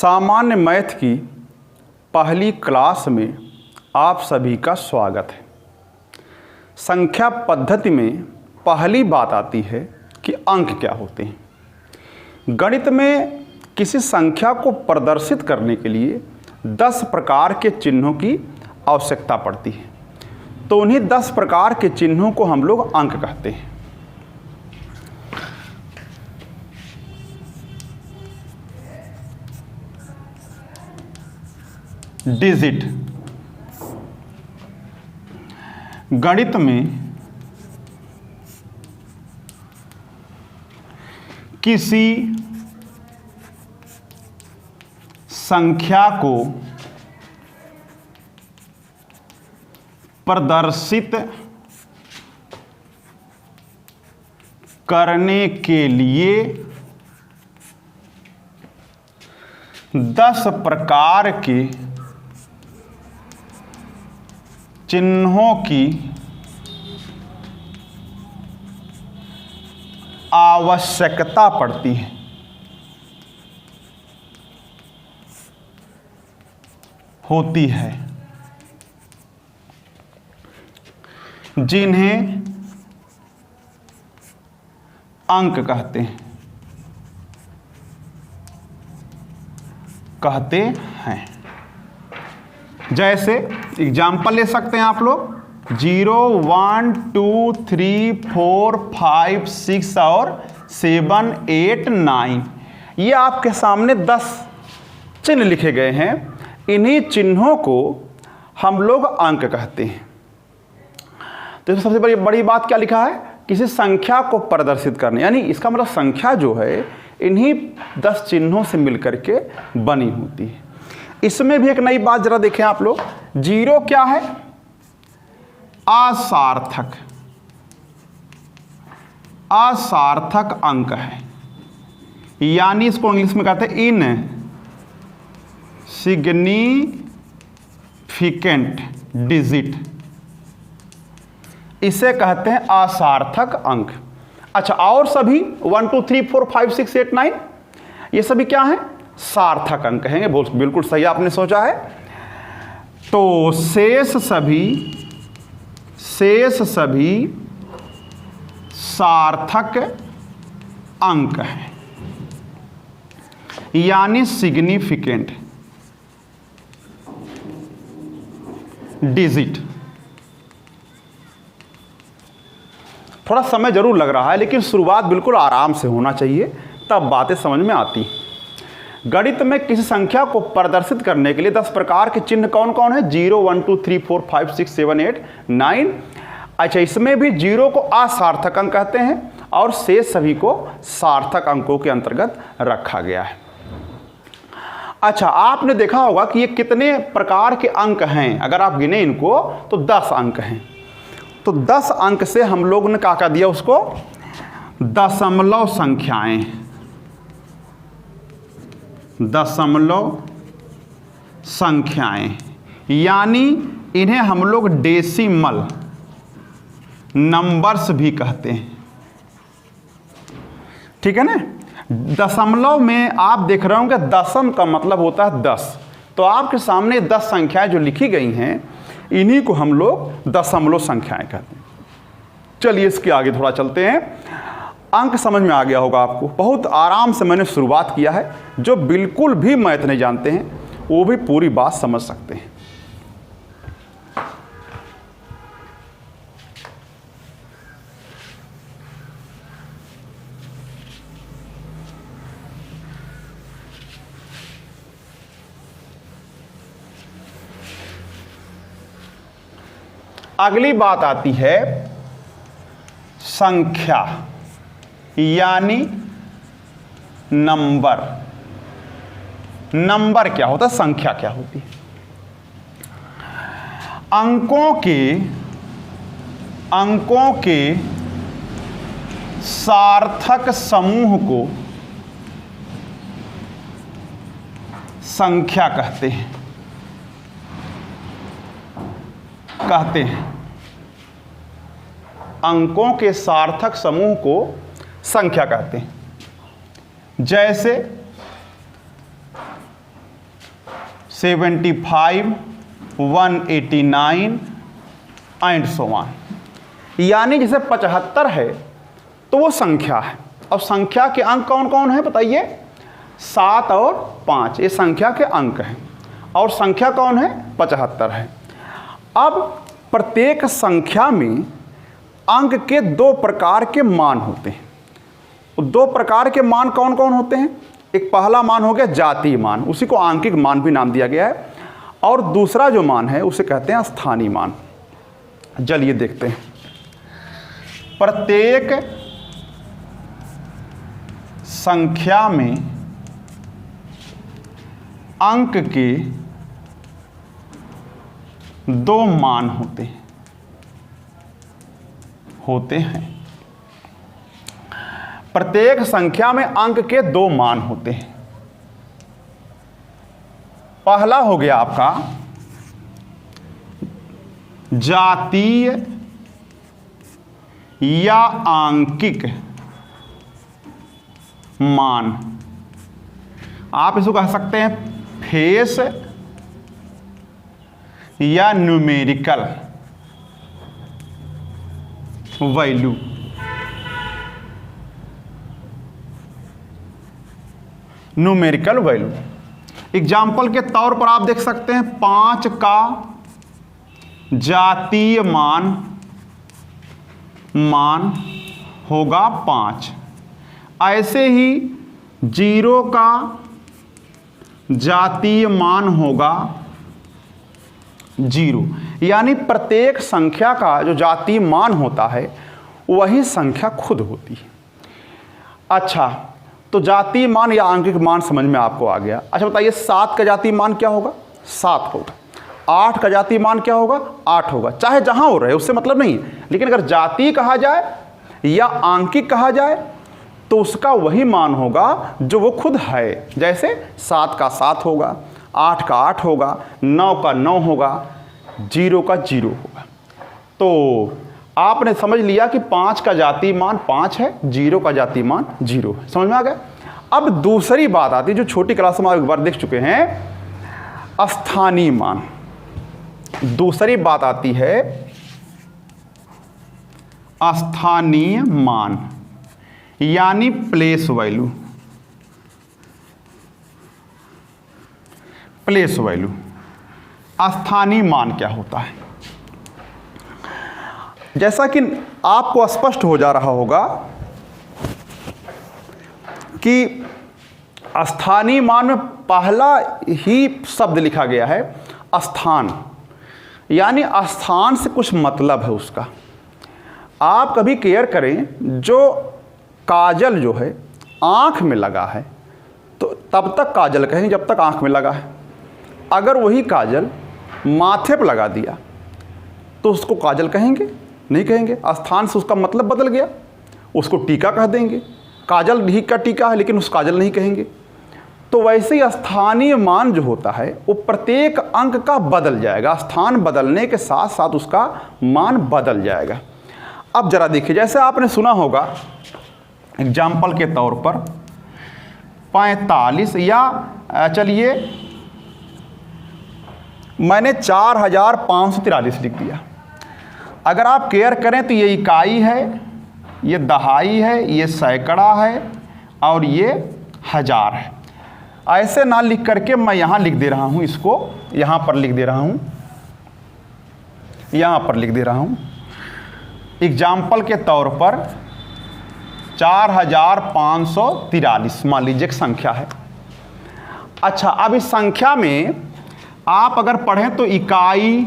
सामान्य मैथ की पहली क्लास में आप सभी का स्वागत है। संख्या पद्धति में पहली बात आती है कि अंक क्या होते हैं। गणित में किसी संख्या को प्रदर्शित करने के लिए 10 प्रकार के चिन्हों की आवश्यकता पड़ती है, तो उन्हीं 10 प्रकार के चिन्हों को हम लोग अंक कहते हैं। डिजिट गणित में किसी संख्या को प्रदर्शित करने के लिए 10 प्रकार के चिन्हों की आवश्यकता पड़ती है। होती है, जिन्हें अंक कहते हैं। जैसे एग्जाम्पल ले सकते हैं आप लोग 0, 1, 2, 3, 4, 5, 6 और 7, 8, 9। ये आपके सामने 10 चिन्ह लिखे गए हैं। इन्हीं चिन्हों को हम लोग अंक कहते हैं। तो सबसे बड़ी बात क्या लिखा है, किसी संख्या को प्रदर्शित करने, यानी इसका मतलब संख्या जो है इन्हीं 10 चिन्हों से मिलकर के बनी होती है। इसमें भी एक नई बात जरा देखें आप लोग। 0 क्या है? असार्थक अंक है, यानी इसको इंग्लिश में कहते हैं इनसिग्निफिकेंट डिजिट। इसे कहते हैं असार्थक अंक। अच्छा, और सभी 1, 2, 3, 4, 5, 6, 8, 9 ये सभी क्या हैं? सार्थक अंक हैं। बिल्कुल सही आपने सोचा है। तो शेष सभी सार्थक अंक हैं, यानी सिग्निफिकेंट डिजिट। थोड़ा समय जरूर लग रहा है, लेकिन शुरुआत बिल्कुल आराम से होना चाहिए, तब बातें समझ में आती। गणित में किसी संख्या को प्रदर्शित करने के लिए 10 प्रकार के चिन्ह कौन कौन है? 0, 1, 2, 3, 4, 5, 6, 7, 8, 9। अच्छा, इसमें भी 0 को असार्थक अंक कहते हैं और शेष सभी को सार्थक अंकों के अंतर्गत रखा गया है। अच्छा, आपने देखा होगा कि ये कितने प्रकार के अंक हैं। अगर आप गिने इनको तो 10 अंक हैं। तो 10 अंक से हम लोग ने क्या दिया उसको? दशमलव संख्याएं। दशमलव संख्याएं, यानी इन्हें हम लोग डेसिमल नंबर्स भी कहते हैं। ठीक है ना? दशमलव में आप देख रहे होंगे दशम का मतलब होता है 10। तो आपके सामने 10 संख्याएं जो लिखी गई हैं, इन्हीं को हम लोग दशमलव संख्याएं कहते हैं। चलिए इसके आगे थोड़ा चलते हैं। अंक समझ में आ गया होगा आपको। बहुत आराम से मैंने शुरुआत किया है। जो बिल्कुल भी मैथ नहीं जानते हैं वो भी पूरी बात समझ सकते हैं। अगली बात आती है संख्या, यानी नंबर। नंबर क्या होता है? संख्या क्या होती है? अंकों के सार्थक समूह को संख्या कहते हैं। अंकों के सार्थक समूह को संख्या कहते हैं। जैसे 75, 189 एंड सो ऑन। यानी जैसे 75 है तो वो संख्या है, और संख्या के अंक कौन कौन है बताइए? 7 और 5, ये संख्या के अंक हैं, और संख्या कौन है? 75 है। अब प्रत्येक संख्या में अंक के 2 प्रकार के मान होते हैं। 2 प्रकार के मान कौन कौन होते हैं? एक पहला मान हो गया जातीय मान, उसी को आंकिक मान भी नाम दिया गया है, और दूसरा जो मान है उसे कहते हैं स्थानीय मान। चलिए देखते हैं। प्रत्येक संख्या में अंक के 2 मान होते हैं। प्रत्येक संख्या में अंक के 2 मान होते हैं। पहला हो गया आपका जातीय या आंकिक मान, आप इसको कह सकते हैं फेस या numerical value. Numerical value example के तौर पर आप देख सकते हैं 5 का जातीय मान होगा 5। ऐसे ही 0 का जातीय मान होगा 0। यानी प्रत्येक संख्या का जो जातीय मान होता है वही संख्या खुद होती है। अच्छा, तो जातीय मान या आंकिक मान समझ में आपको आ गया। अच्छा बताइए 7 का जातीय मान क्या होगा? 7 होगा। 8 का जातीय मान क्या होगा? 8 होगा। चाहे जहां हो रहे उससे मतलब नहीं है, लेकिन अगर जातीय कहा जाए या आंकिक कहा जाए तो उसका वही मान होगा जो वो खुद है। जैसे 7 का 7 होगा, 8 का 8 होगा, 9 का 9 होगा, 0 का 0 होगा। तो आपने समझ लिया कि 5 का जातीय मान 5 है, 0 का जातीय मान 0 है। समझ में आ गया? अब दूसरी बात आती है जो छोटी क्लास में आप एक बार देख चुके हैं, स्थानीय मान। दूसरी बात आती है स्थानीय मान यानी प्लेस वैल्यू। प्लेस वैल्यू स्थानीय मान क्या होता है? जैसा कि आपको स्पष्ट हो जा रहा होगा कि स्थानीय मान में पहला ही शब्द लिखा गया है स्थान, यानी स्थान से कुछ मतलब है उसका। आप कभी केयर करें, जो काजल जो है आँख में लगा है तो तब तक काजल कहेंगे जब तक आँख में लगा है। अगर वही काजल माथे पर लगा दिया तो उसको काजल कहेंगे? नहीं कहेंगे। स्थान से उसका मतलब बदल गया, उसको टीका कह देंगे। काजल ही का टीका है लेकिन उस काजल नहीं कहेंगे। तो वैसे ही स्थानीय मान जो होता है वो प्रत्येक अंक का बदल जाएगा। स्थान बदलने के साथ साथ उसका मान बदल जाएगा। अब जरा देखिए, जैसे आपने सुना होगा एग्जाम्पल के तौर पर 45, या चलिए मैंने 4543 लिख दिया। अगर आप केयर करें तो ये इकाई है, ये दहाई है, ये सैकड़ा है और ये हजार है। ऐसे ना लिख करके मैं यहाँ लिख दे रहा हूँ, इसको यहाँ पर लिख दे रहा हूँ, यहाँ पर लिख दे रहा हूँ। एग्जाम्पल के तौर पर 4543 मान लीजिए एक संख्या है। अच्छा, अब इस संख्या में आप अगर पढ़ें तो इकाई,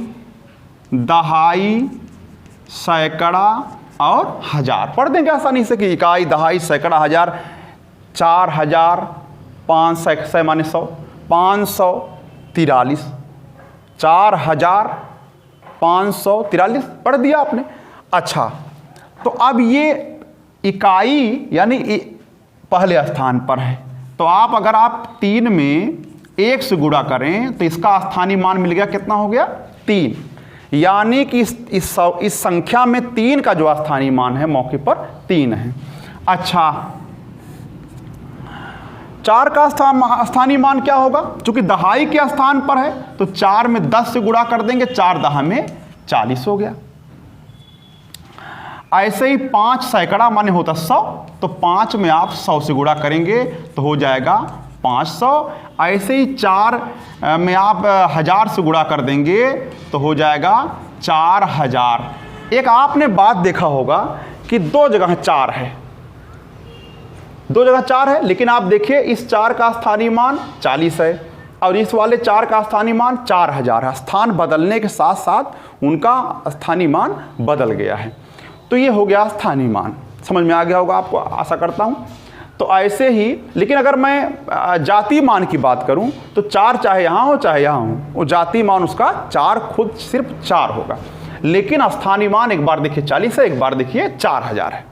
दहाई, सैकड़ा और हजार पढ़ देंगे आसानी से कि इकाई, दहाई, सैकड़ा, हजार। 4500 माने 100, 543, 4543 पढ़ दिया आपने। अच्छा, तो अब ये इकाई यानी पहले स्थान पर है, तो आप अगर आप 3 में 1 से गुणा करें तो इसका स्थानीय मान मिल गया। कितना हो गया? 3। यानी कि इस संख्या में 3 का जो स्थानीय मान है मौके पर 3 है। अच्छा, 4 का स्थानीय मान क्या होगा, चूंकि दहाई के स्थान पर है तो 4 में 10 से गुणा कर देंगे, 4 दहा में 40 हो गया। ऐसे ही 5 सैकड़ा माने होता 100, तो 5 में आप 100 से गुणा करेंगे तो हो जाएगा 500। ऐसे ही 4 में आप 1000 से गुणा कर देंगे तो हो जाएगा 4000। एक आपने बात देखा होगा कि 2 जगह 4 है, 2 जगह 4 है, लेकिन आप देखिए इस 4 का स्थानीय मान 40 है और इस वाले 4 का स्थानीय मान 4000 है। स्थान बदलने के साथ साथ उनका स्थानीय मान बदल गया है। तो ये हो गया स्थानीय मान। समझ में आ गया होगा आपको, आशा करता हूँ। तो ऐसे ही, लेकिन अगर मैं जातीय मान की बात करूं तो 4 चाहे यहाँ हो चाहे यहाँ हो, वो जातीय मान उसका 4 खुद सिर्फ 4 होगा, लेकिन स्थानीय मान एक बार देखिए 40 है, एक बार देखिए 4000 है।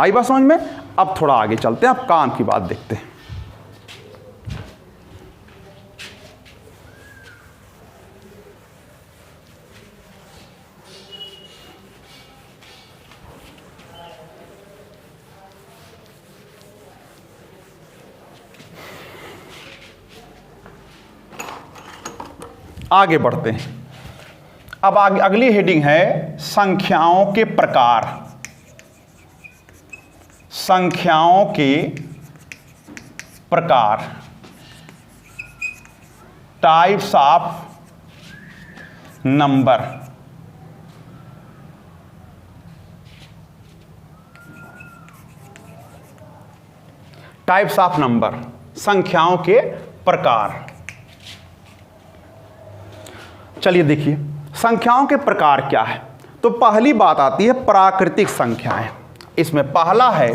आई बात समझ में। अब थोड़ा आगे चलते हैं, अब काम की बात देखते हैं। आगे बढ़ते हैं। अब आगे अगली हेडिंग है संख्याओं के प्रकार। संख्याओं के प्रकार, types of number. Types of number, संख्याओं के प्रकार। चलिए देखिए संख्याओं के प्रकार क्या है। तो पहली बात आती है प्राकृतिक संख्याएं। इसमें पहला है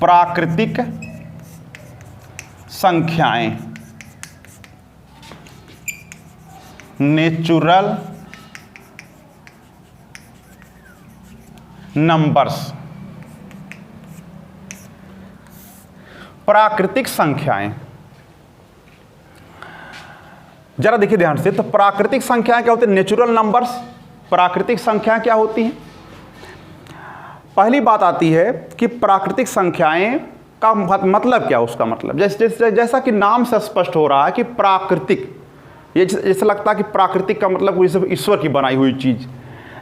प्राकृतिक संख्याएं, नेचुरल नंबर्स। प्राकृतिक संख्याएं, जरा देखिए ध्यान से। तो प्राकृतिक संख्याएं क्या होती है, नेचुरल नंबर्स। प्राकृतिक संख्याएं क्या होती हैं। पहली बात आती है कि प्राकृतिक संख्याएं का मतलब क्या है। उसका मतलब जैसा कि नाम से स्पष्ट हो रहा है कि प्राकृतिक, ये जैसे लगता है कि प्राकृतिक का मतलब कोई ईश्वर की बनाई हुई चीज़,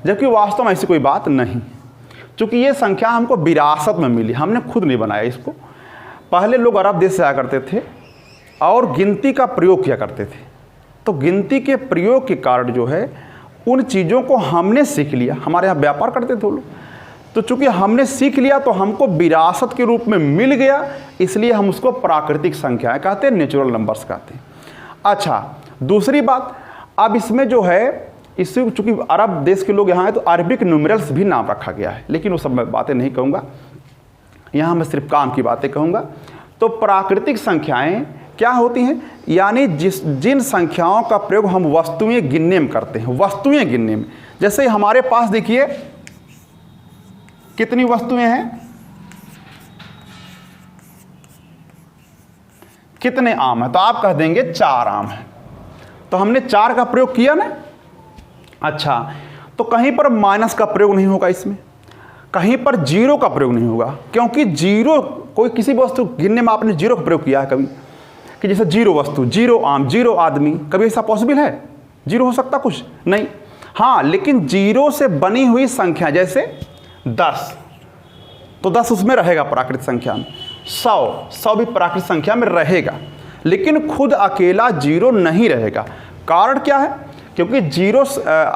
जबकि वास्तव में ऐसी कोई बात नहीं। क्योंकि ये संख्या हमको विरासत में मिली, हमने खुद नहीं बनाया इसको। पहले लोग अरब देश से आया करते थे और गिनती का प्रयोग किया करते थे। तो गिनती के प्रयोग के कारण जो है उन चीज़ों को हमने सीख लिया। हमारे यहाँ व्यापार करते थे लोग, तो चूंकि हमने सीख लिया तो हमको विरासत के रूप में मिल गया, इसलिए हम उसको प्राकृतिक संख्याएं कहते हैं, नेचुरल नंबर्स कहते हैं। अच्छा, दूसरी बात, अब इसमें जो है, इससे चूंकि अरब देश के लोग यहाँ हैं तो अरबिक न्यूमेरल्स भी नाम रखा गया है, लेकिन वो सब मैं बातें नहीं कहूँगा, यहाँ मैं सिर्फ काम की बातें कहूँगा। तो प्राकृतिक संख्याएं क्या होती हैं, यानी जिन संख्याओं का प्रयोग हम वस्तुएं गिनने में करते हैं, वस्तुएं गिनने में। जैसे हमारे पास देखिए कितनी वस्तुएं हैं, कितने आम हैं, तो आप कह देंगे 4 आम हैं। तो हमने 4 का प्रयोग किया ना। अच्छा, तो कहीं पर माइनस का प्रयोग नहीं होगा, इसमें कहीं पर 0 का प्रयोग नहीं होगा, क्योंकि 0 कोई किसी वस्तु गिनने में आपने 0 का प्रयोग किया है कभी, कि जैसे 0 वस्तु, 0 आम, 0 आदमी, कभी ऐसा पॉसिबल है? 0 हो सकता कुछ नहीं। हाँ, लेकिन 0 से बनी हुई संख्या जैसे 10, तो 10 उसमें रहेगा प्राकृतिक संख्या में। 100 भी प्राकृतिक संख्या में रहेगा, लेकिन खुद अकेला 0 नहीं रहेगा। कारण क्या है? क्योंकि 0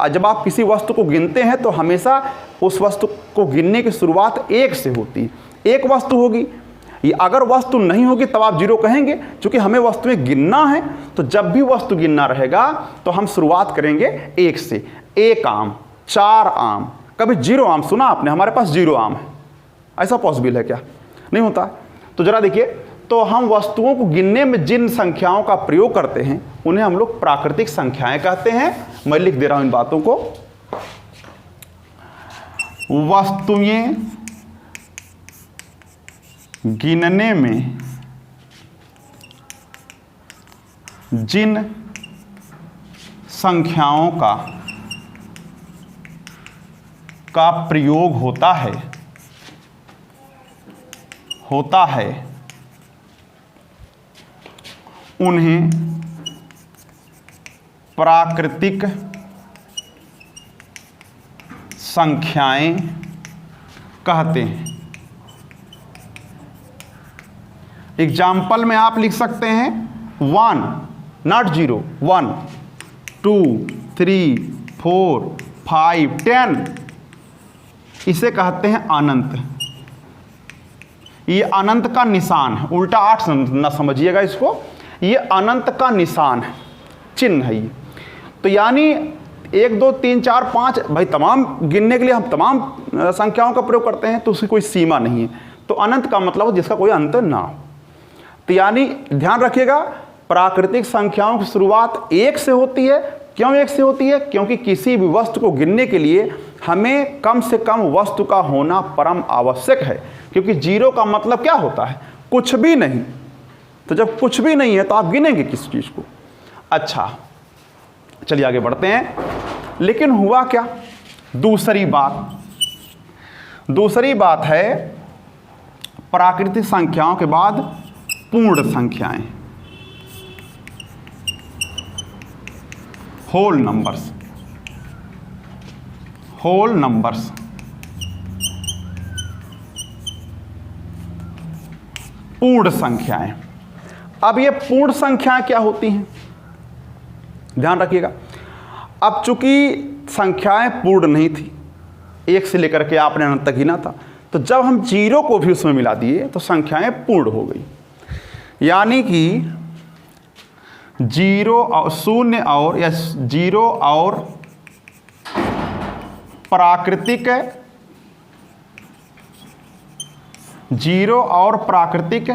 जब आप किसी वस्तु को गिनते हैं तो हमेशा उस वस्तु को गिनने की शुरुआत 1 से होती है। एक वस्तु होगी, ये अगर वस्तु नहीं होगी तब आप 0 कहेंगे। क्योंकि हमें वस्तुएं गिनना है, तो जब भी वस्तु गिनना रहेगा तो हम शुरुआत करेंगे 1 से। 1 आम, 4 आम, कभी 0 आम सुना आपने? हमारे पास 0 आम है, ऐसा पॉसिबल है क्या? नहीं होता। तो जरा देखिए, तो हम वस्तुओं को गिनने में जिन संख्याओं का प्रयोग करते हैं उन्हें हम लोग प्राकृतिक संख्याएं कहते हैं। मैं लिख दे रहा हूं इन बातों को। वस्तुएं गिनने में जिन संख्याओं का प्रयोग होता है होता है उन्हें प्राकृतिक संख्याएं कहते हैं। एग्जाम्पल में आप लिख सकते हैं 1 नॉट 0, 1 2 3 4 5 10, इसे कहते हैं अनंत। ये अनंत का निशान है, उल्टा 8 न समझिएगा इसको, ये अनंत का निशान है, चिन्ह है ये। तो यानी 1 2 3 4 5 भाई तमाम गिनने के लिए हम तमाम संख्याओं का प्रयोग करते हैं, तो उसकी कोई सीमा नहीं है। तो अनंत का मतलब जिसका कोई अंत ना हो। तो यानी ध्यान रखिएगा, प्राकृतिक संख्याओं की शुरुआत 1 से होती है। क्यों 1 से होती है? क्योंकि किसी भी वस्तु को गिनने के लिए हमें कम से कम वस्तु का होना परम आवश्यक है। क्योंकि 0 का मतलब क्या होता है? कुछ भी नहीं। तो जब कुछ भी नहीं है तो आप गिनेंगे किस चीज़ को? अच्छा, चलिए आगे बढ़ते हैं। लेकिन हुआ क्या? दूसरी बात है प्राकृतिक संख्याओं के बाद पूर्ण संख्याएं, होल नंबर्स। पूर्ण संख्याएं। अब ये पूर्ण संख्याएं क्या होती हैं? ध्यान रखिएगा, अब चूंकि संख्याएं पूर्ण नहीं थी, 1 से लेकर के आपने अनंत तक गिना था, तो जब हम 0 को भी उसमें मिला दिए तो संख्याएं पूर्ण हो गई। यानी कि 0 और 0 और या 0 और प्राकृतिक 0 और प्राकृतिक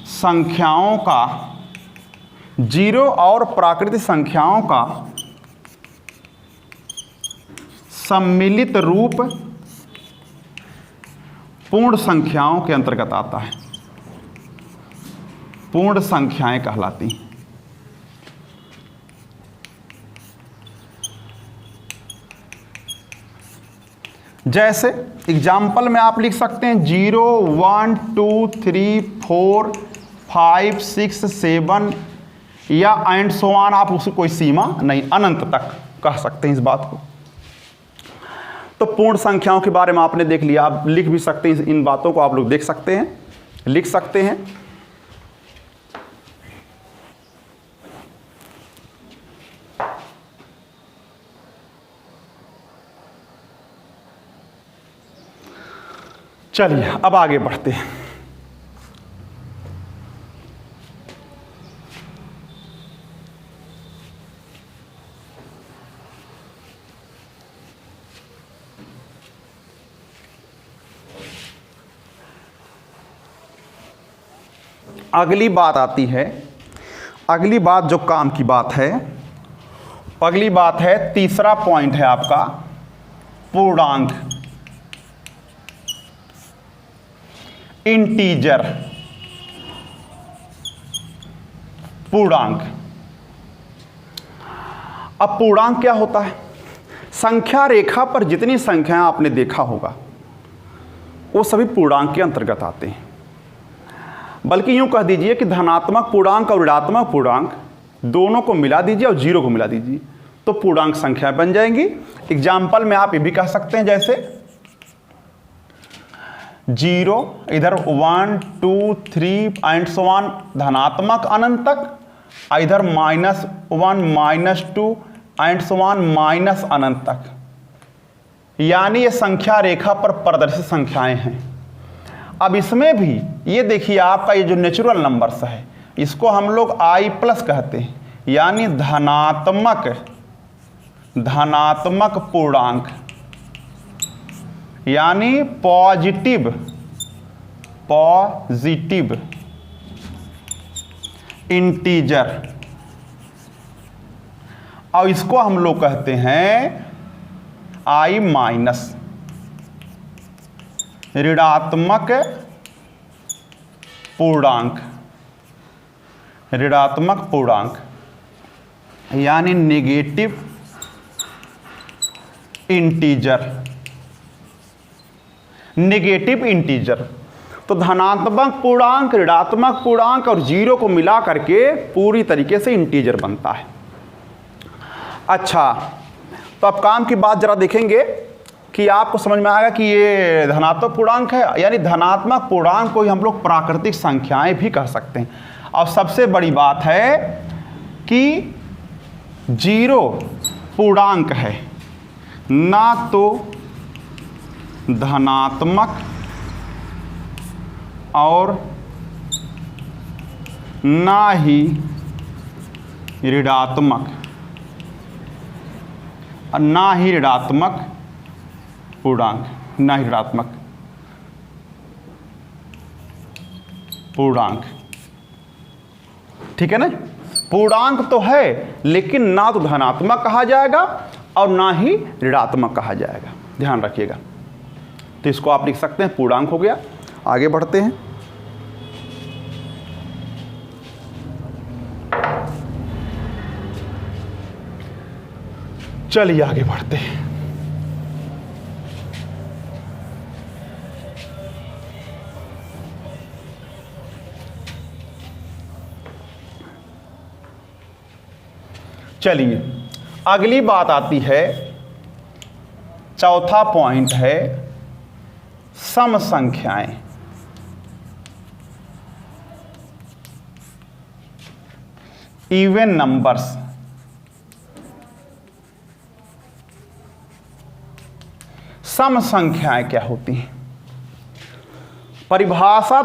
संख्याओं का 0 और प्राकृतिक संख्याओं का सम्मिलित रूप पूर्ण संख्याओं के अंतर्गत आता है। पूर्ण संख्याएं कहलाती हैं। जैसे एग्जाम्पल में आप लिख सकते हैं 0 1 2 3 4 5 6 7 या एंड सो ऑन। आप उसकी कोई सीमा नहीं, अनंत तक कह सकते हैं इस बात को। तो पूर्ण संख्याओं के बारे में आपने देख लिया, आप लिख भी सकते हैं। इन बातों को आप लोग देख सकते हैं, लिख सकते हैं। चलिए अब आगे बढ़ते हैं। अगली बात आती है, अगली बात जो काम की बात है, अगली बात है, तीसरा पॉइंट है आपका पूर्णांक, इंटीजर। पूर्णांक। अब पूर्णांक क्या होता है? संख्या रेखा पर जितनी संख्याएं आपने देखा होगा वो सभी पूर्णांक के अंतर्गत आते हैं। बल्कि यूं कह दीजिए कि धनात्मक पूर्णांक और ऋणात्मक पूर्णांक दोनों को मिला दीजिए और 0 को मिला दीजिए तो पूर्णांक संख्या बन जाएंगी। एग्जाम्पल में आप ये भी कह सकते हैं, जैसे 0 इधर 1 2 3 एंड सो ऑन धनात्मक अनंत तक, इधर -1 -2 एंड सो ऑन माइनस अनंत तक। यानी ये संख्या रेखा पर प्रदर्शित संख्याएं हैं। अब इसमें भी ये देखिए, आपका ये जो नेचुरल नंबर्स है इसको हम लोग i प्लस कहते हैं, यानी धनात्मक पूर्णांक, यानी पॉजिटिव इंटीजर। और इसको हम लोग कहते हैं i माइनस, ऋणात्मक पूर्णांक, यानी नेगेटिव इंटीजर। तो धनात्मक पूर्णांक, ऋणात्मक पूर्णांक और जीरो को मिला करके पूरी तरीके से इंटीजर बनता है। अच्छा, तो अब काम की बात जरा देखेंगे कि आपको समझ में आएगा कि ये धनात्मक पूर्णांक है, यानी धनात्मक पूर्णांक को ही हम लोग प्राकृतिक संख्याएं भी कह सकते हैं। और सबसे बड़ी बात है कि जीरो पूर्णांक है, ना तो धनात्मक और ना ही ऋणात्मक, ना ही ऋणात्मक पूर्णांक, ना ही ऋणात्मक पूर्णांक। ठीक है ना, पूर्णांक तो है लेकिन ना तो धनात्मक कहा जाएगा और ना ही ऋणात्मक कहा जाएगा, ध्यान रखिएगा। तो इसको आप लिख सकते हैं पूर्णांक हो गया। आगे बढ़ते हैं। चलिए आगे बढ़ते हैं। चलिए अगली बात आती है, चौथा पॉइंट है सम संख्याएं। Even numbers. सम संख्याएं क्या होती हैं? परिभाषा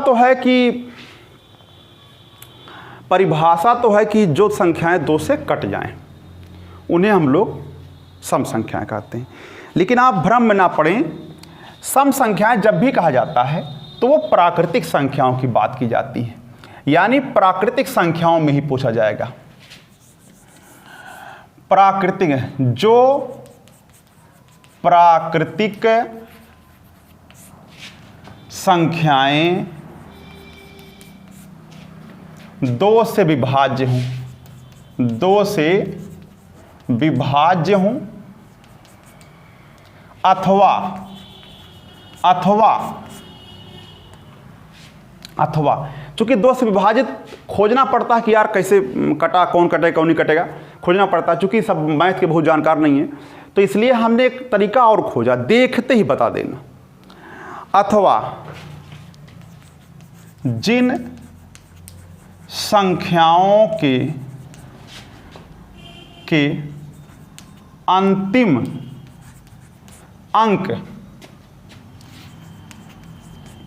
तो है कि जो संख्याएं दो से कट जाएं उन्हें हम लोग सम संख्याएं कहते हैं। लेकिन आप भ्रम में ना पड़ें, सम संख्याएं जब भी कहा जाता है तो वो प्राकृतिक संख्याओं की बात की जाती है, यानी प्राकृतिक संख्याओं में ही पूछा जाएगा। प्राकृतिक, जो प्राकृतिक संख्याएं दो से विभाज्य हों, दो से विभाज्य हों अथवा चूंकि दो से विभाजित खोजना पड़ता है कि यार कैसे कटा, कौन कटेगा कौन नहीं कटेगा, खोजना पड़ता है। चूंकि सब मैथ के बहुत जानकार नहीं है तो इसलिए हमने एक तरीका और खोजा, देखते ही बता देना। अथवा जिन संख्याओं के अंतिम अंक,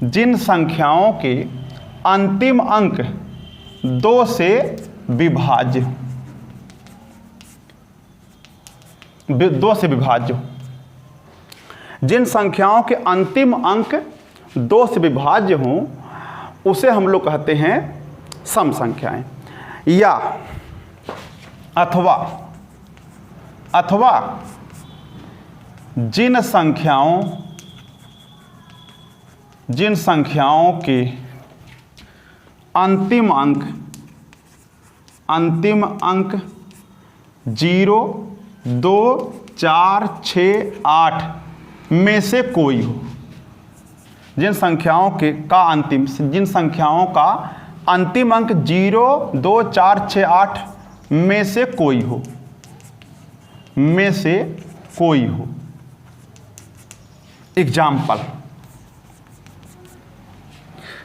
जिन संख्याओं के अंतिम अंक दो से विभाज्य हो, जिन संख्याओं के अंतिम अंक दो से विभाज्य हों उसे हम लोग कहते हैं सम संख्याएं। या अथवा जिन संख्याओं के अंतिम अंक 0, 2, 4, 6, 8 में से कोई हो, जिन संख्याओं का अंतिम अंक 0, 2, 4, 6, 8 में से कोई हो।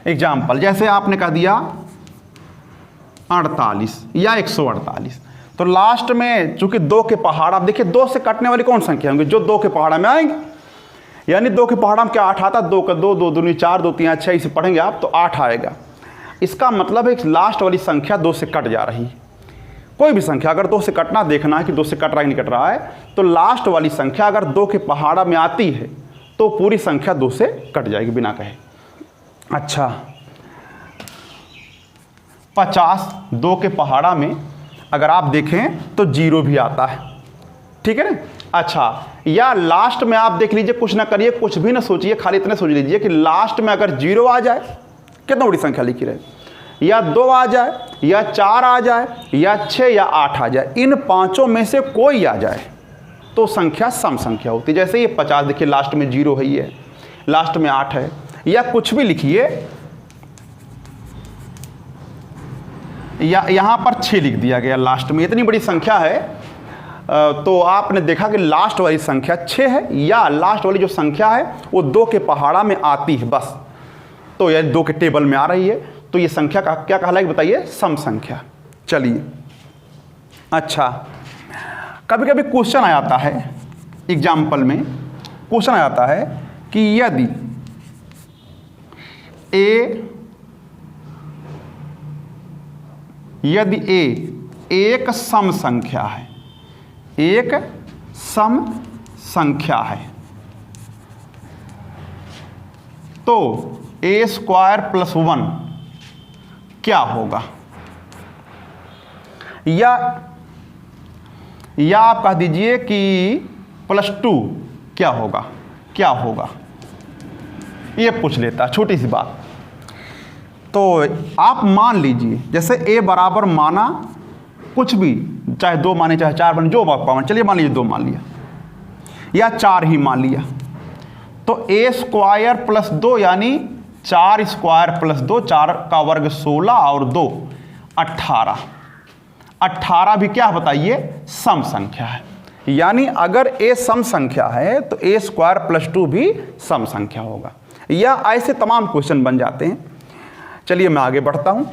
एग्जाम्पल जैसे आपने कह दिया 48 या 148, तो लास्ट में चूंकि दो के पहाड़, आप देखिए दो से कटने वाली कौन संख्या होंगी? जो दो के पहाड़ा में आएंगे, यानी दो के पहाड़ा में क्या 8 आता, 2 का 2, 2 दूनी 4, 2 3 6, इसे पढ़ेंगे आप तो 8 आएगा। इसका मतलब है कि लास्ट वाली संख्या दो से कट जा रही है। कोई भी संख्या अगर दो से कटना देखना है कि दो से कट रहा है नहीं कट रहा है, तो लास्ट वाली संख्या अगर दो के पहाड़ा में आती है तो पूरी संख्या दो से कट जाएगी बिना कहे। अच्छा, 50 दो के पहाड़ा में अगर आप देखें तो 0 भी आता है, ठीक है ना। अच्छा, या लास्ट में आप देख लीजिए, कुछ ना करिए, कुछ भी ना सोचिए, खाली इतने सोच लीजिए कि लास्ट में अगर 0 आ जाए, कितना बड़ी संख्या लिखी रहे, या 2 आ जाए, या 4 आ जाए, या 6 या 8 आ जाए, इन पांचों में से कोई आ जाए तो संख्या सम संख्या होती है। जैसे ये 50 देखिए लास्ट में 0 है, ये लास्ट में 8 है, या कुछ भी लिखिए या यहाँ पर 6 लिख दिया गया लास्ट में, इतनी बड़ी संख्या है। तो आपने देखा कि लास्ट वाली संख्या 6 है, या लास्ट वाली जो संख्या है वो 2 के पहाड़ा में आती है बस, तो यह 2 के टेबल में आ रही है, तो ये संख्या का क्या कहलाएगी बताइए? सम संख्या। चलिए, अच्छा, कभी कभी क्वेश्चन आ जाता है एग्जाम्पल में, क्वेश्चन आ जाता है कि यदि ए एक सम संख्या है, एक सम संख्या है, तो a² + 1 क्या होगा? या आप कह दीजिए कि +2 क्या होगा? क्या होगा ये पूछ लेता, छोटी सी बात। तो आप मान लीजिए, जैसे a बराबर माना कुछ भी, चाहे 2 माने चाहे 4 माने, जो पावन, चलिए मान लीजिए 2 मान लिया या 4 ही मान लिया, तो a² + 2 यानी 4² + 2, 4 का वर्ग 16 और 2 18। 18 भी क्या बताइए? सम संख्या है। यानी अगर a सम संख्या है तो a² + 2 भी सम संख्या होगा। या ऐसे तमाम क्वेश्चन बन जाते हैं। चलिए मैं आगे बढ़ता हूं।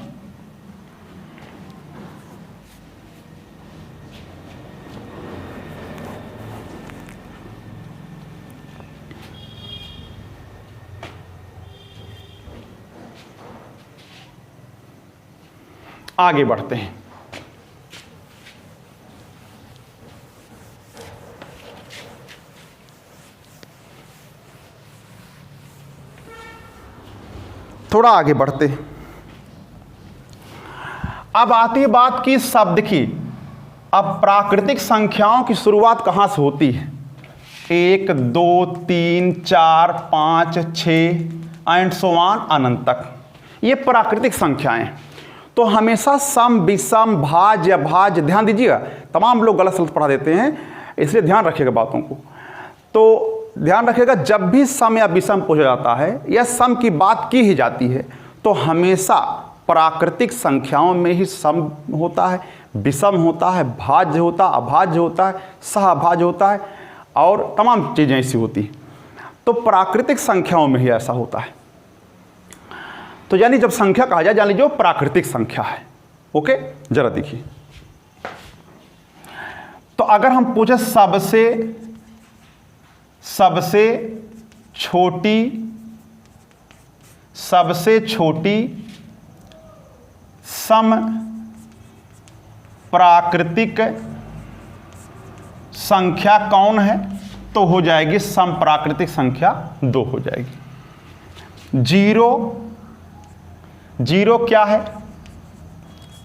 आगे बढ़ते हैं। थोड़ा आगे बढ़ते हैं। अब आती है बात की शब्द की। अब प्राकृतिक संख्याओं की शुरुआत कहां से होती है? 1, 2, 3, 4, 5, 6 एंड सो ऑन अनंत तक, ये प्राकृतिक संख्याएं। तो हमेशा सम, विषम, भाज्य, अभाज्य, ध्यान दीजिएगा, तमाम लोग गलत सलत पढ़ा देते हैं, इसलिए ध्यान रखिएगा बातों को। तो ध्यान रखिएगा, जब भी सम या विषम पूछा जाता है या सम की बात की ही जाती है, तो हमेशा प्राकृतिक संख्याओं में ही सम होता है, विषम होता है, भाज्य होता है, अभाज्य होता है, सहभाज्य होता है, और तमाम चीज़ें ऐसी होती हैं। तो प्राकृतिक संख्याओं में ही ऐसा होता है। तो यानी जब संख्या कहा जाए, जान लीजिए प्राकृतिक संख्या है। ओके, जरा देखिए। तो अगर हम पूछे सबसे छोटी सम प्राकृतिक संख्या कौन है, तो हो जाएगी सम प्राकृतिक संख्या 2 हो जाएगी। जीरो क्या है?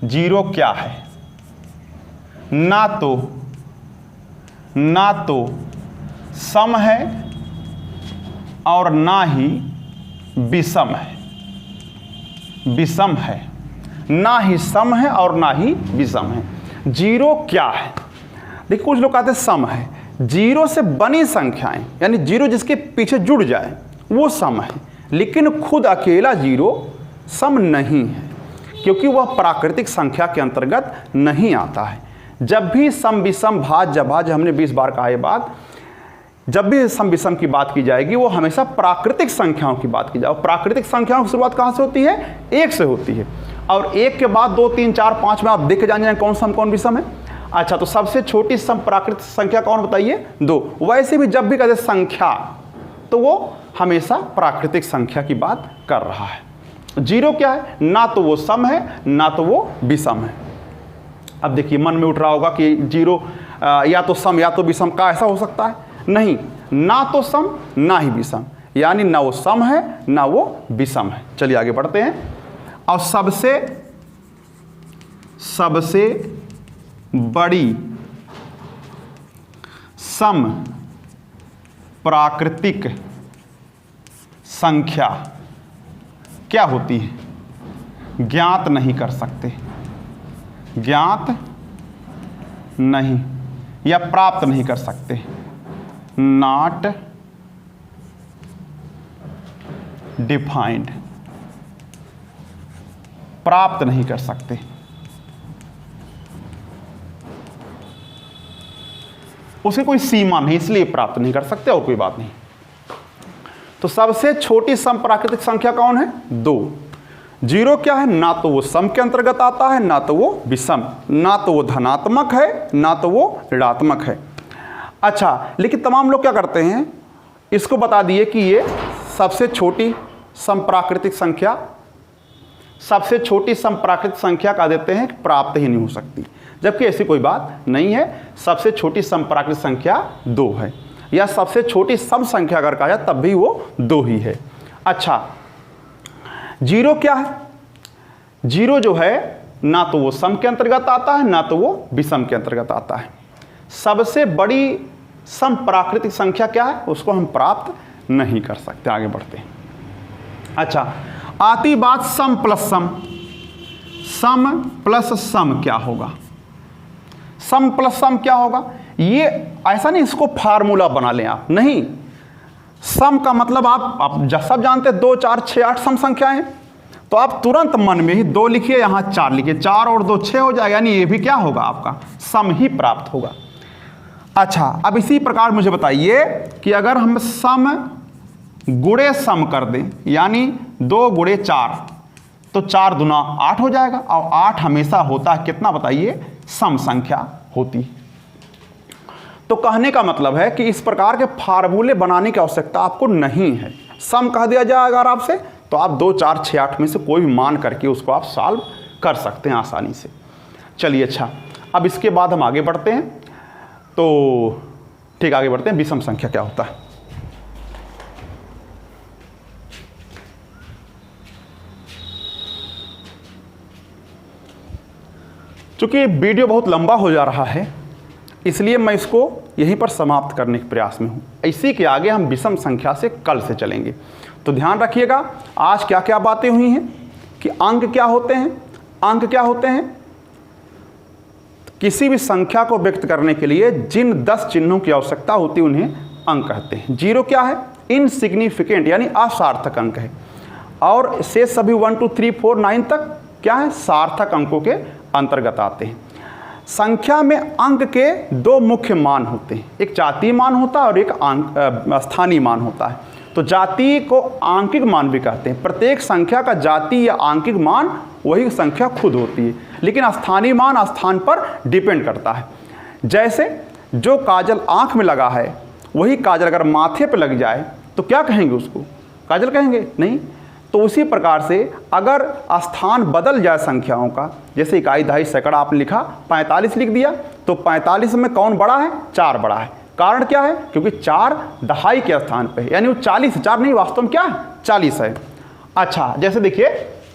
जीरो क्या है? ना तो सम है और ना ही विषम है। विषम है, ना ही सम है और ना ही विषम है। जीरो क्या है? देखिए, कुछ लोग कहते हैं सम है। जीरो से बनी संख्याएं, यानी जीरो जिसके पीछे जुड़ जाए वो सम है, लेकिन खुद अकेला जीरो सम नहीं है, क्योंकि वह प्राकृतिक संख्या के अंतर्गत नहीं आता है। जब भी सम, विषम, भाज्य, अभाज्य, हमने 20 बार कहा ये बात, जब भी सम विषम की बात की जाएगी वो हमेशा प्राकृतिक संख्याओं की बात की जाए। प्राकृतिक संख्याओं की शुरुआत कहाँ से होती है? 1 से होती है, और 1 के बाद 2, 3, 4, 5 में आप देख के जान जाए कौन सम कौन विषम है। अच्छा, तो सबसे छोटी सम प्राकृतिक संख्या कौन बताइए? 2। वैसे भी जब भी कहते संख्या, तो वो हमेशा प्राकृतिक संख्या की बात कर रहा है। जीरो क्या है? ना तो वो सम है ना तो वो विषम है। अब देखिए, मन में उठ रहा होगा कि जीरो या तो सम या तो विषम, का ऐसा हो सकता है? नहीं, ना तो सम ना ही विषम, यानी ना वो सम है ना वो विषम है। चलिए आगे बढ़ते हैं। और सबसे बड़ी सम प्राकृतिक संख्या क्या होती है? ज्ञात नहीं कर सकते, ज्ञात नहीं या प्राप्त नहीं कर सकते, नॉट डिफाइंड, प्राप्त नहीं कर सकते। उसकी कोई सीमा नहीं, इसलिए प्राप्त नहीं कर सकते, और कोई बात नहीं। तो सबसे छोटी समप्राकृतिक संख्या कौन है? 2। 0 क्या है? ना तो वो सम के अंतर्गत आता है, ना तो वो विषम, ना तो वो धनात्मक है, ना तो वो ऋणात्मक है। अच्छा, लेकिन तमाम लोग क्या करते हैं, इसको बता दिए कि ये सबसे छोटी समप्राकृतिक संख्या, सबसे छोटी समप्राकृतिक संख्या कह देते हैं प्राप्त ही नहीं हो सकती, जबकि ऐसी कोई बात नहीं है। सबसे छोटी समप्राकृतिक संख्या 2 है, या सबसे छोटी सम संख्या अगर कहा जाए तब भी वो 2 ही है। अच्छा, 0 क्या है? 0 जो है ना तो वो सम के अंतर्गत आता है, ना तो वो विषम के अंतर्गत आता है। सबसे बड़ी समप्राकृतिक संख्या क्या है? उसको हम प्राप्त नहीं कर सकते। आगे बढ़ते हैं। अच्छा, आती बात सम प्लस सम। सम प्लस सम क्या होगा? सम प्लस सम क्या होगा? ये ऐसा नहीं इसको फार्मूला बना लें आप, नहीं। सम का मतलब आप सब जानते हैं 2, 4, 6, 8 सम संख्याएं हैं, तो आप तुरंत मन में ही 2 लिखिए, यहाँ 4 लिखिए, 4 और 2 6 हो जाएगा, यानी ये भी क्या होगा? आपका सम ही प्राप्त होगा। अच्छा, अब इसी प्रकार मुझे बताइए कि अगर हम सम गुणे सम कर दें, यानी 2 गुणे 4, तो 4 दूना 8 हो जाएगा, और 8 हमेशा होता है कितना बताइए? सम संख्या होती। तो कहने का मतलब है कि इस प्रकार के फार्मूले बनाने की आवश्यकता आपको नहीं है। सम कह दिया जाए अगर आपसे, तो आप 2, 4, 6, 8 में से कोई भी मान करके उसको आप सॉल्व कर सकते हैं आसानी से। चलिए, अच्छा, अब इसके बाद हम आगे बढ़ते हैं। तो ठीक, आगे बढ़ते हैं। विषम संख्या क्या होता है? चूंकि वीडियो बहुत लंबा हो जा रहा है, इसलिए मैं इसको यहीं पर समाप्त करने के प्रयास में हूँ। इसी के आगे हम विषम संख्या से कल से चलेंगे। तो ध्यान रखिएगा, आज क्या क्या बातें हुई हैं कि अंक क्या होते हैं। अंक क्या होते हैं? किसी भी संख्या को व्यक्त करने के लिए जिन 10 चिन्हों की आवश्यकता होती है उन्हें अंक कहते हैं। 0 क्या है? इनसिग्निफिकेंट, यानी असार्थक अंक है। और शेष सभी 1, 2, 3, 4, 9 तक क्या है? सार्थक अंकों के अंतर्गत आते हैं। संख्या में अंक के 2 मुख्य मान होते हैं, एक जातीय मान होता है और एक स्थानीय मान होता है। तो जातीय को आंकिक मान भी कहते हैं। प्रत्येक संख्या का जातीय या आंकिक मान वही संख्या खुद होती है, लेकिन स्थानीय मान स्थान पर डिपेंड करता है। जैसे जो काजल आंख में लगा है, वही काजल अगर माथे पर लग जाए तो क्या कहेंगे? उसको काजल कहेंगे? नहीं। तो उसी प्रकार से अगर स्थान बदल जाए संख्याओं का, जैसे इकाई, दहाई, सैकड़ा आपने लिखा, 45 लिख दिया, तो 45 में कौन बड़ा है? 4 बड़ा है। कारण क्या है? क्योंकि 4 दहाई के स्थान पे है, यानी वो 40, 4 नहीं, वास्तव में क्या है? 40 है। अच्छा, जैसे देखिए,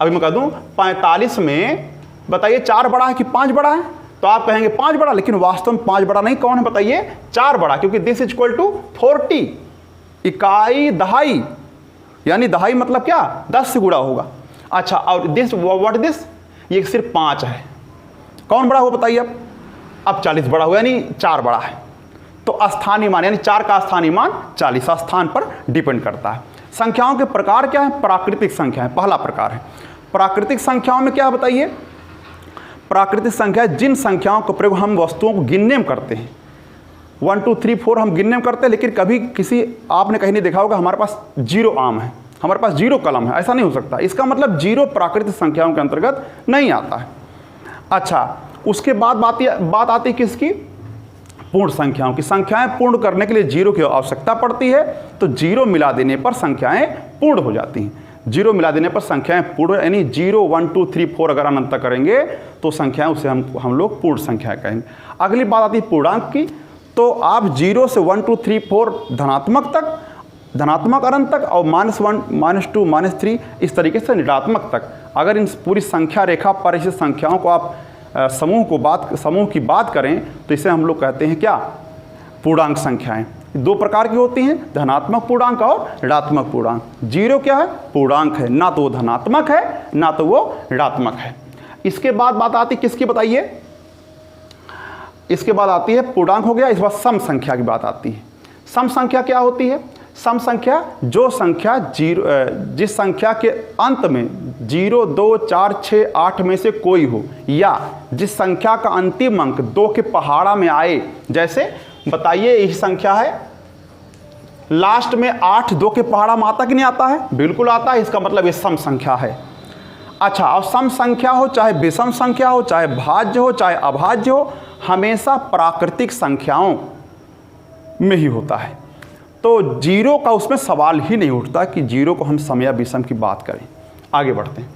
अभी मैं कह दूं 45 में बताइए 4 बड़ा है कि 5 बड़ा है? तो आप कहेंगे 5 बड़ा, लेकिन वास्तव में 5 बड़ा नहीं, कौन है बताइए? 4 बड़ा, क्योंकि दिस इज इक्वल टू 40। इकाई दहाई, यानी दहाई मतलब क्या? 10 से गुणा होगा। अच्छा, और दिस व्हाट दिस? ये सिर्फ 5 है। कौन बड़ा हुआ बताइए? अब 40 बड़ा हुआ, यानी 4 बड़ा है। तो स्थानीय मान, यानी 4 का स्थानीय मान 40 स्थान पर डिपेंड करता है। संख्याओं के प्रकार क्या है? प्राकृतिक संख्या है, पहला प्रकार है। प्राकृतिक संख्याओं में क्या बताइए? प्राकृतिक संख्या जिन संख्याओं का प्रयोग हम वस्तुओं को गिनने में करते हैं। 1, 2, 3, 4 हम गिनने में करते हैं, लेकिन कभी किसी आपने कहीं नहीं देखा होगा हमारे पास 0 आम है, हमारे पास 0 कलम है, ऐसा नहीं हो सकता। इसका मतलब 0 प्राकृतिक संख्याओं के अंतर्गत नहीं आता है। अच्छा, उसके बाद बात आती है किसकी? पूर्ण संख्याओं की। संख्याएं पूर्ण करने के लिए 0 की आवश्यकता पड़ती है, तो 0 मिला देने पर संख्याएं पूर्ण हो जाती हैं। 0 मिला देने पर संख्याएं पूर्ण, यानी 0, 1, 2, 3, 4 अगर अनंत करेंगे तो संख्याएं, उसे हम लोग पूर्ण संख्या कहेंगे। अगली बात आती है पूर्णांक की। तो आप 0 से 1, 2, 3, 4 धनात्मक तक, धनात्मक अनंत तक, और -1, -2, -3 इस तरीके से ऋणात्मक तक, अगर इन पूरी संख्या रेखा पर ऐसी संख्याओं को आप समूह की बात करें तो इसे हम लोग कहते हैं क्या? पूर्णांक संख्याएं। 2 प्रकार की होती हैं, धनात्मक पूर्णांक और ऋणात्मक पूर्णांक। 0 क्या है? पूर्णांक है, ना तो वो धनात्मक है ना तो वो ऋणात्मक है। इसके बाद बात आती किसकी बताइए? इसके बाद आती है पूर्णांक हो गया, इस बार सम संख्या की बात आती है। सम संख्या क्या होती है? सम संख्या जो संख्या जिस संख्या के अंत में 0, 2, 4, 6, 8 में से कोई हो, या जिस संख्या का अंतिम अंक 2 के पहाड़ा में आए। जैसे बताइए यही संख्या है। लास्ट में 8 2 के पहाड़ा में आता कि नहीं आता है? बिल्कुल आता है। इसका मतलब ये सम संख्या है। अच्छा, अब सम संख्या हो चाहे विषम संख्या हो, चाहे भाज्य हो चाहे अभाज्य हो, हमेशा प्राकृतिक संख्याओं में ही होता है। तो जीरो का उसमें सवाल ही नहीं उठता कि जीरो को हम सम या विषम की बात करें। आगे बढ़ते हैं।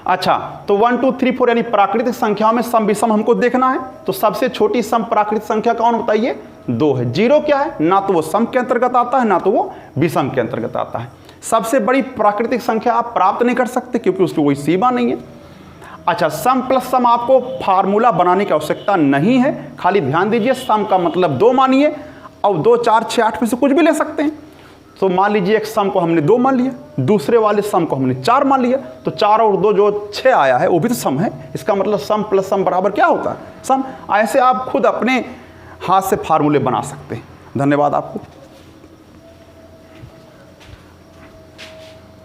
अच्छा, तो 1 2 3 4 यानी प्राकृतिक संख्याओं में सम विषम हमको देखना है। तो सबसे छोटी सम प्राकृतिक संख्या कौन बताइए? 2 है। जीरो क्या है? ना तो वो सम के अंतर्गत आता है ना तो वो विषम के अंतर्गत आता है। सबसे बड़ी प्राकृतिक संख्या आप प्राप्त नहीं कर सकते क्योंकि उसकी कोई सीमा नहीं है। अच्छा, सम प्लस सम आपको फार्मूला बनाने की आवश्यकता नहीं है, खाली ध्यान दीजिए सम का मतलब 2 मानिए और 2 4 6 8 में से कुछ भी ले सकते हैं। तो मान लीजिए एक सम को हमने 2 मान लिया, दूसरे वाले सम को हमने 4 मान लिया, तो 4 और 2 जो 6 आया है वो भी तो सम है। इसका मतलब सम प्लस सम बराबर क्या होता है? सम। ऐसे आप खुद अपने हाथ से फार्मूले बना सकते हैं। धन्यवाद आपको।